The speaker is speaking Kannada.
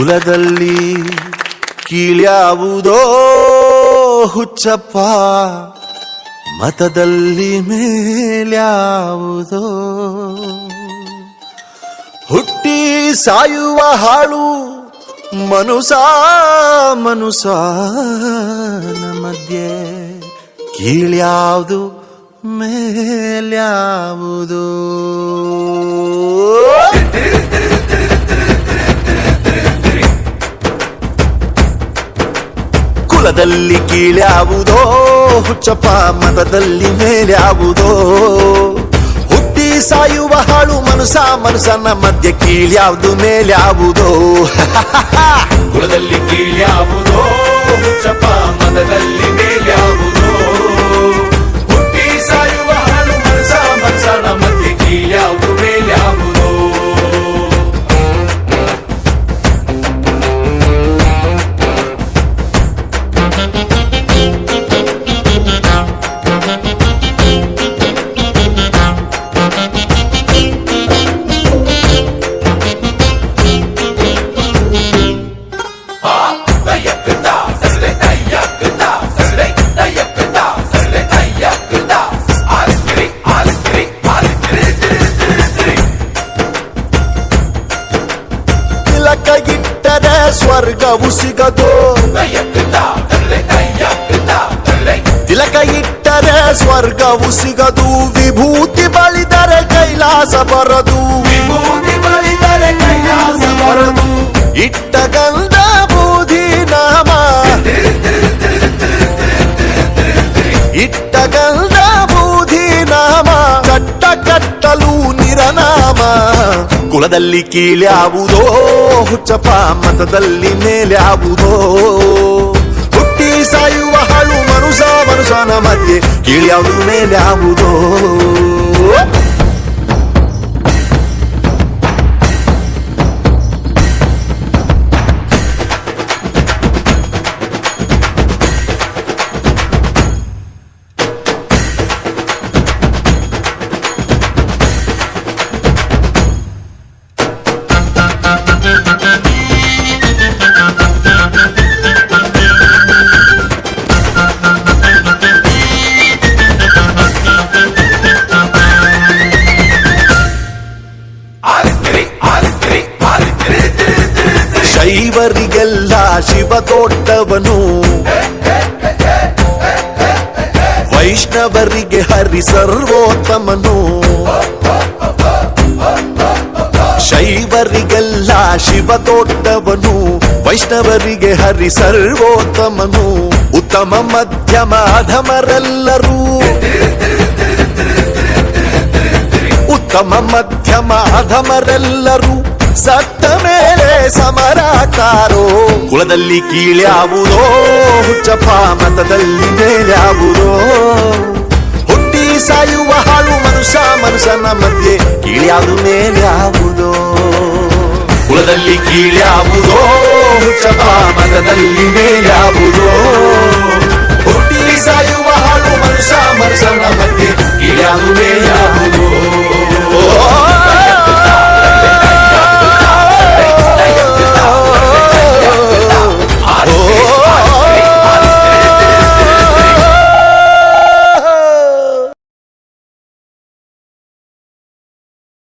ಕುಲದಲ್ಲಿ ಕೀಳ್ಯಾವುದೋ ಹುಚ್ಚಪ್ಪ, ಮತದಲ್ಲಿ ಮೇಲ್ಯಾವುದೋ. ಹುಟ್ಟಿ ಸಾಯುವ ಹಾಳು ಮನುಸ ಮಧ್ಯೆ ಕೀಳ್ಯಾವುದು ಮೇಲ್ಯಾವುದು. ಕುಲದಲ್ಲಿ ಕೀಳ್ಯಾವುದೋ ಹುಚ್ಚಪ್ಪ, ಮತದಲ್ಲಿ ಮೇಲ್ಯಾವುದೋ. ಹುಟ್ಟಿ ಸಾಯುವ ಹಾಳು ಮನುಸನ ಮಧ್ಯೆ ಕೀಳ್ಯಾವುದು ಮೇಲ್ಯಾವುದೋ. ಕುಲದಲ್ಲಿ ಕೀಳ್ಯಾವುದೋ ಹುಚ್ಚಪ್ಪ, ಮತದಲ್ಲಿ ಮೇಲ್ಯಾವುದೋ. ಹುಟ್ಟಿ ಸಾಯುವ ಹಾಳು ಮನುಸನ ಮಧ್ಯೆ ಕೀಳ್ಯಾವುದು ಮೇಲ್ಯಾವುದೋ. ತಿಲಕಗಿಟ್ಟರೆ ಸ್ವರ್ಗವು ಸಿಗದು, ತಿಲಕ ಇಟ್ಟರೆ ಸ್ವರ್ಗವು ಸಿಗದು. ವಿಭೂತಿ ಬಳಿದರೆ ಕೈಲಾಸ ಬರದು, ವಿಭೂತಿ ಬಳಿದರೆ ಕೈಲಾಸ ಬರದು. ಇಟ್ಟ ಗಂಧ ಬೂದಿ ನಾಮ, ಇಟ್ಟ ಗಂಧ ಬೂದಿ ನಾಮ, ಕಟ್ಟಲು ನಿರನಾಮ. ಕುಲದಲ್ಲಿ ಕೀಳ್ಯಾವುದೋ ಹುಚ್ಚಪ್ಪ, ಮತದಲ್ಲಿ ಮೇಲ್ಯಾವುದೋ. ಹುಟ್ಟಿ ಸಾಯುವ ಹಾಳು ಮನುಸನ ಮಧ್ಯೆ ಕೀಳ್ಯಾವುದು ಮೇಲ್ಯಾವುದೋ. ಶೈವರಿಗೆಲ್ಲ ಶಿವ ತೋಟವನು, ವೈಷ್ಣವರಿಗೆ ಹರಿ ಸರ್ವೋತ್ತಮನು. ಶೈವರಿಗೆಲ್ಲ ಶಿವ ತೋಟವನು, ವೈಷ್ಣವರಿಗೆ ಹರಿ ಸರ್ವೋತ್ತಮನು. ಉತ್ತಮ ಮಧ್ಯಮ ಅಧಮರೆಲ್ಲರೂ, ಉತ್ತಮ ಮಧ್ಯಮ ಅಧಮರೆಲ್ಲರೂ ಸತ್ತ ಮೇಲೆ ಸಮರಾಕಾರೋ. ಕುಲದಲ್ಲಿ ಕೀಳ್ಯಾವುದೋ ಹುಚ್ಚಪ್ಪ, ಮತದಲ್ಲಿ ಮೇಲ್ಯಾವುದೋ. ಹುಟ್ಟಿ ಸಾಯುವ ಹಾಳು ಮನುಸನ ಮಧ್ಯೆ ಕೀಳ್ಯಾವುದು ಮೇಲ್ಯಾವುದೋ. ಕುಲದಲ್ಲಿ ಕೀಳ್ಯಾವುದೋ ಹುಚ್ಚಪ್ಪ, ಮತದಲ್ಲಿ ಮೇಲ್ಯಾವುದೋ. ಹುಟ್ಟಿ ಸಾಯುವ